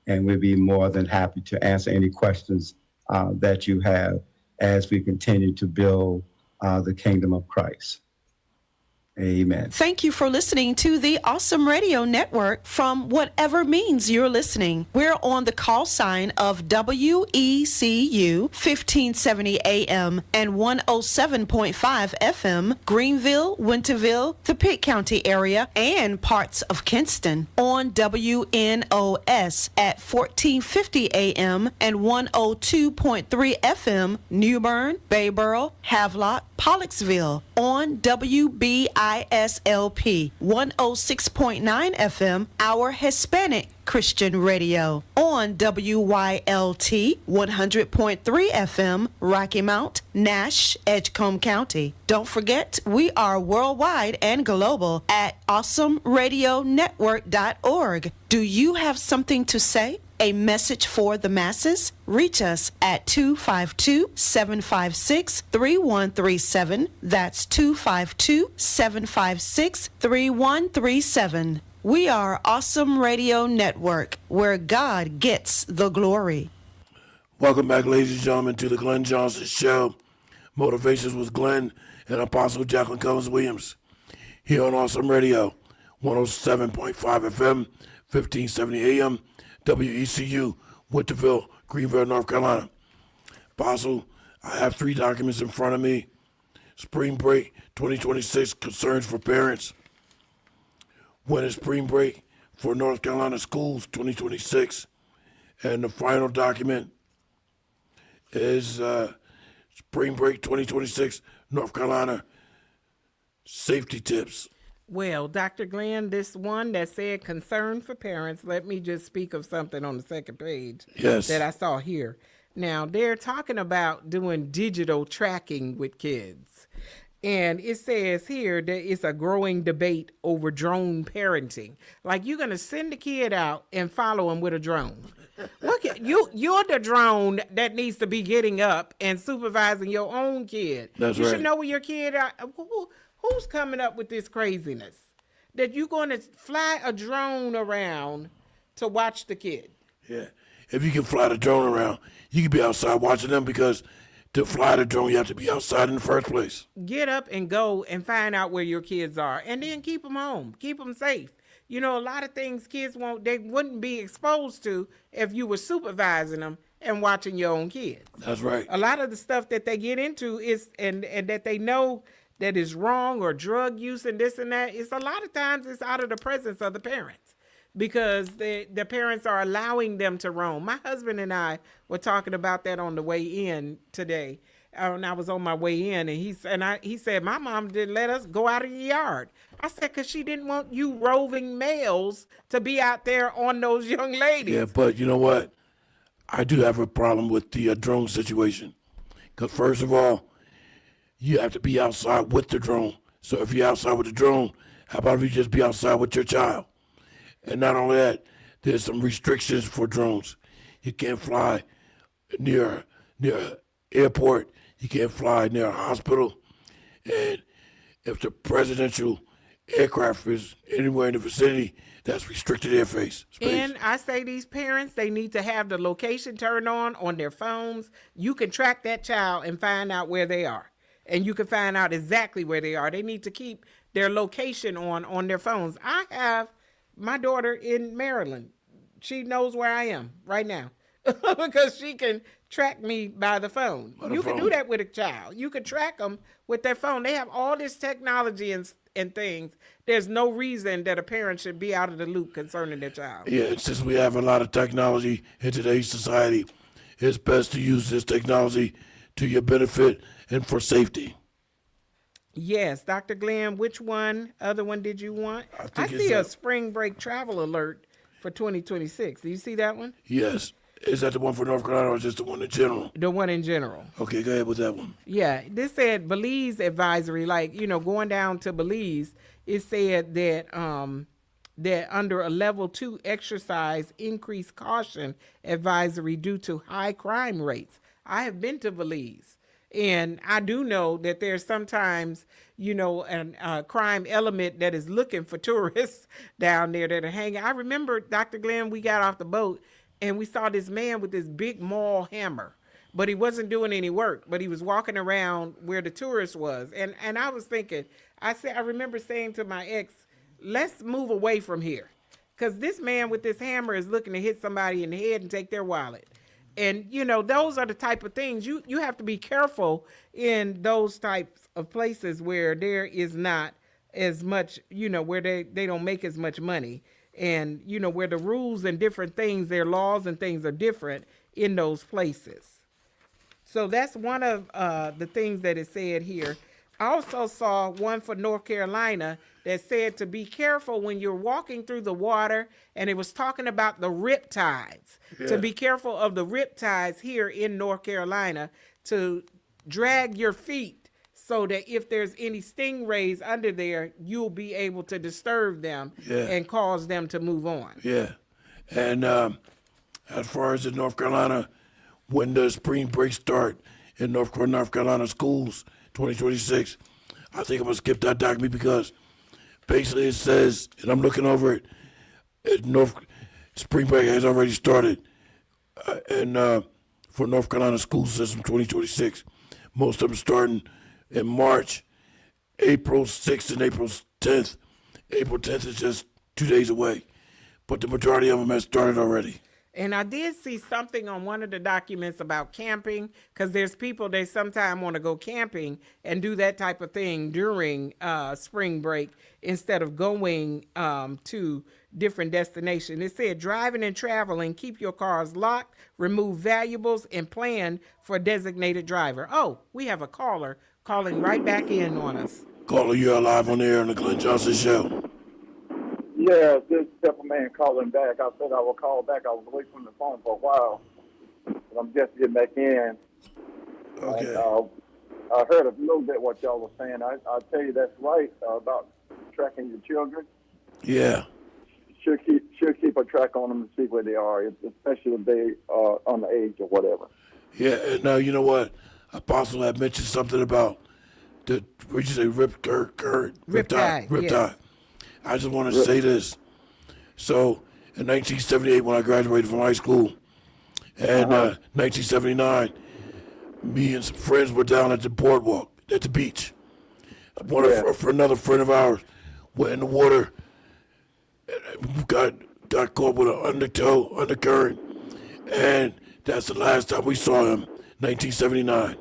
And we'd be more than happy to answer any questions that you have as we continue to build the kingdom of Christ. Amen. Thank you for listening to the Awesome Radio Network from whatever means you're listening. We're on the call sign of WECU 1570 AM and 107.5 FM, Greenville, Winterville, the Pitt County area, and parts of Kinston. On WNOS at 1450 AM and 102.3 FM, Newbern, Bayboro, Havelock, Pollocksville. On WBISLP 106.9 FM, our Hispanic Christian radio. On WYLT 100.3 FM, Rocky Mount, Nash, Edgecombe County. Don't forget, we are worldwide and global at awesomeradionetwork.org. Do you have something to say? A message for the masses? Reach us at 252-756-3137. That's 252-756-3137. We are Awesome Radio Network, where God gets the glory. Welcome back, ladies and gentlemen, to the Glen Johnson Show. Motivations with Glen and Apostle Jacqueline Cullins Williams. Here on Awesome Radio, 107.5 FM, 1570 AM, WECU, Winterville, Greenville, North Carolina. Apostle, I have 3 documents in front of me. Spring Break 2026 Concerns for Parents. When is spring break for North Carolina schools 2026? And the final document is Spring Break 2026 North Carolina Safety Tips. Well, Dr. Glenn, this one that said concern for parents, let me just speak of something on the second page that I saw here. Now, they're talking about doing digital tracking with kids. And it says here that it's a growing debate over drone parenting. Like, you're going to send the kid out and follow him with a drone. Look at you're the drone that needs to be getting up and supervising your own kid. That's you right. should know where your kid are. Who's coming up with this craziness? That you're going to fly a drone around to watch the kid. Yeah. If you can fly the drone around, you can be outside watching them, because to fly the drone, you have to be outside in the first place. Get up and go and find out where your kids are, and then keep them home. Keep them safe. You know, a lot of things kids wouldn't be exposed to if you were supervising them and watching your own kids. That's right. A lot of the stuff that they get into is, and that they know that is wrong, or drug use and this and that, it's a lot of times it's out of the presence of the parents, because the parents are allowing them to roam. My husband and I were talking about that on the way in today. And I was on my way in, and he said, my mom didn't let us go out of the yard. I said, because she didn't want you roving males to be out there on those young ladies. Yeah, but you know what? I do have a problem with the drone situation. Because first of all, you have to be outside with the drone. So if you're outside with the drone, how about if you just be outside with your child? And not only that, there's some restrictions for drones. You can't fly near airport. You can't fly near a hospital. And if the presidential aircraft is anywhere in the vicinity, that's restricted airspace. And I say these parents, they need to have the location turned on their phones. You can track that child and find out where they are. And you can find out exactly where they are. They need to keep their location on their phones. I have my daughter in Maryland. She knows where I am right now because she can track me by the phone. You can do that with a child. You can track them with their phone. They have all this technology and things. There's no reason that a parent should be out of the loop concerning their child. Yeah, since we have a lot of technology in today's society, it's best to use this technology to your benefit and for safety. Yes, Dr. Glen, which other one did you want? I see a spring break travel alert for 2026. Do you see that one? Yes. Is that the one for North Carolina or just the one in general? The one in general. Okay, go ahead with that one. Yeah, this said Belize advisory, going down to Belize, it said that that under a level 2 exercise increased caution advisory due to high crime rates. I have been to Belize. And I do know that there's sometimes, a crime element that is looking for tourists down there that are hanging. I remember, Dr. Glen, we got off the boat and we saw this man with this big maul hammer, but he wasn't doing any work, but he was walking around where the tourist was. And I was thinking, I remember saying to my ex, let's move away from here. Because this man with this hammer is looking to hit somebody in the head and take their wallet. And, those are the type of things you have to be careful in those types of places where there is not as much, where they don't make as much money. And, where the rules and different things, their laws and things are different in those places. So that's one of the things that is said here. I also saw one for North Carolina that said to be careful when you're walking through the water, and it was talking about the riptides. Yeah. To be careful of the riptides here in North Carolina, to drag your feet so that if there's any stingrays under there, you'll be able to disturb them and cause them to move on. Yeah. And as far as in North Carolina, when does spring break start in North Carolina schools, 2026? I think I'm going to skip that document because basically it says, and I'm looking over it, spring break has already started for North Carolina school system 2026. Most of them starting in March, April 6th and April 10th. April 10th is just 2 days away, but the majority of them has started already. And I did see something on one of the documents about camping, because there's people that sometimes want to go camping and do that type of thing during spring break instead of going to different destinations. It said driving and traveling, keep your cars locked, remove valuables, and plan for a designated driver. Oh, we have a caller calling right back in on us. Caller, you're live on the air on the Glen Johnson Show. Yeah, this Pepperman calling back. I said I would call back. I was away from the phone for a while, but I'm just getting back in. Okay. And, I heard a little bit what y'all were saying. I tell you that's right about tracking your children. Yeah. Should keep a track on them and see where they are, especially if they are on the age or whatever. Yeah. And now you know what? Apostle had mentioned something about the what did you say riptide. Yes. I just want to say this. So, in 1978, when I graduated from high school, and 1979, me and some friends were down at the boardwalk, at the beach. For another friend of ours went in the water, and got caught with an undercurrent, and that's the last time we saw him, 1979.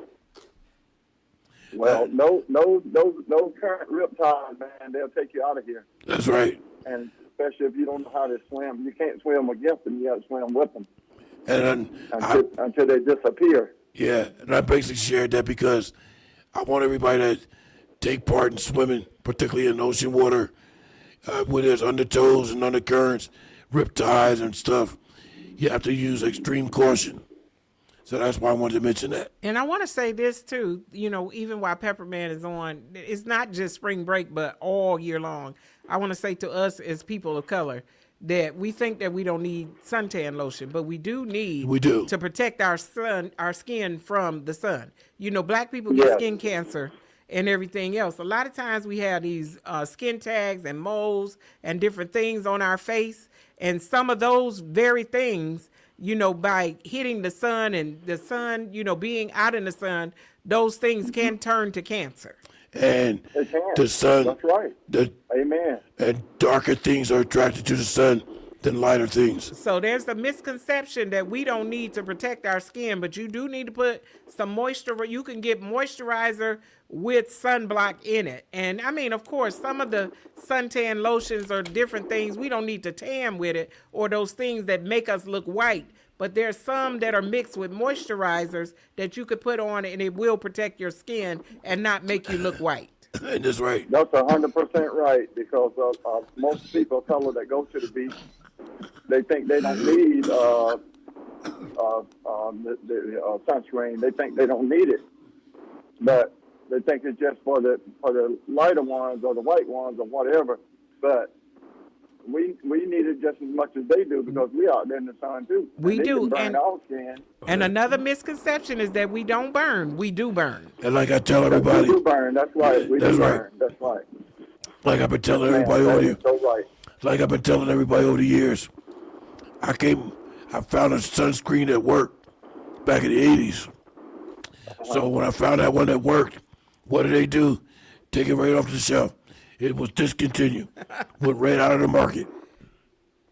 Well, no current riptide, man. They'll take you out of here. That's right. And especially if you don't know how to swim, you can't swim against them. You got to swim with them. And until they disappear. Yeah, and I basically shared that because I want everybody to take part in swimming, particularly in ocean water, where there's undertows and undercurrents, riptides and stuff. You have to use extreme caution. So that's why I wanted to mention that. And I want to say this too, even while Pepperman is on, it's not just spring break, but all year long. I want to say to us as people of color that we think that we don't need suntan lotion, but we do need to protect our skin from the sun. Black people get skin cancer and everything else. A lot of times we have these skin tags and moles and different things on our face, and some of those very things, by hitting the sun and the sun, being out in the sun, those things can turn to cancer. And It can. the sun, That's right. Amen. And darker things are attracted to the sun than lighter things. So there's a misconception that we don't need to protect our skin, but you do need to put some moisture. You can get moisturizer with sunblock in it. And I mean, of course, some of the suntan lotions are different things. We don't need to tan with it or those things that make us look white. But there's some that are mixed with moisturizers that you could put on and it will protect your skin and not make you look white. That's right. That's 100% right, because most people of color that go to the beach, they think they don't need the sunscreen. They think they don't need it, but they think it's just for the lighter ones or the white ones or whatever. But we need it just as much as they do, because we out there in the sun too. We do, burn our skin. And another misconception is that we don't burn. We do burn. And like I tell everybody, we do burn. That's right. We that's do right. burn. That's right. Like I've been telling everybody over the So right. like I've been telling everybody over the years, I found a sunscreen that worked back in the 80s. So when I found that one that worked, what did they do? Take it right off the shelf. It was discontinued. Went right out of the market.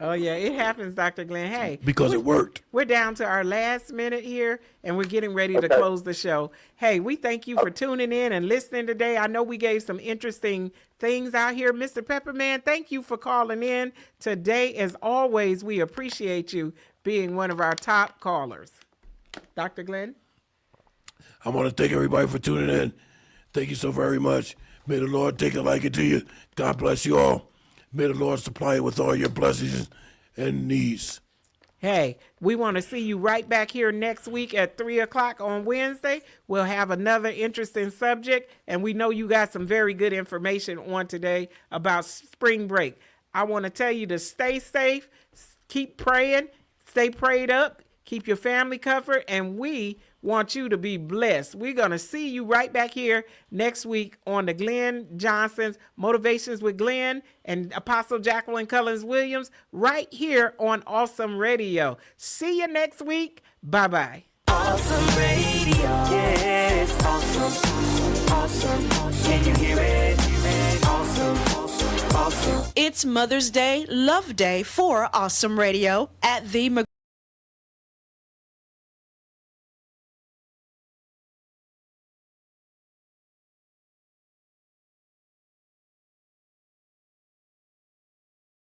Oh, yeah, it happens, Dr. Glen. Hey. Because it worked. We're down to our last minute here, and we're getting ready to close the show. Hey, we thank you for tuning in and listening today. I know we gave some interesting things out here. Mr. Pepperman, thank you for calling in today. As always, we appreciate you being one of our top callers. Dr. Glen? I want to thank everybody for tuning in. Thank you so very much. May the Lord take a liking to you. God bless you all. May the Lord supply you with all your blessings and needs. Hey, we want to see you right back here next week at 3 o'clock on Wednesday. We'll have another interesting subject, and we know you got some very good information on today about spring break. I want to tell you to stay safe, keep praying, stay prayed up, keep your family covered, and we want you to be blessed. We're going to see you right back here next week on the Glen Johnson's Motivations with Glen and Apostle Jacqueline Cullins Williams right here on Awesome Radio. See you next week. Bye-bye. Awesome Radio. Yes, awesome. Awesome. Can you hear it? Awesome. Awesome. It's Mother's Day Love Day for Awesome Radio at the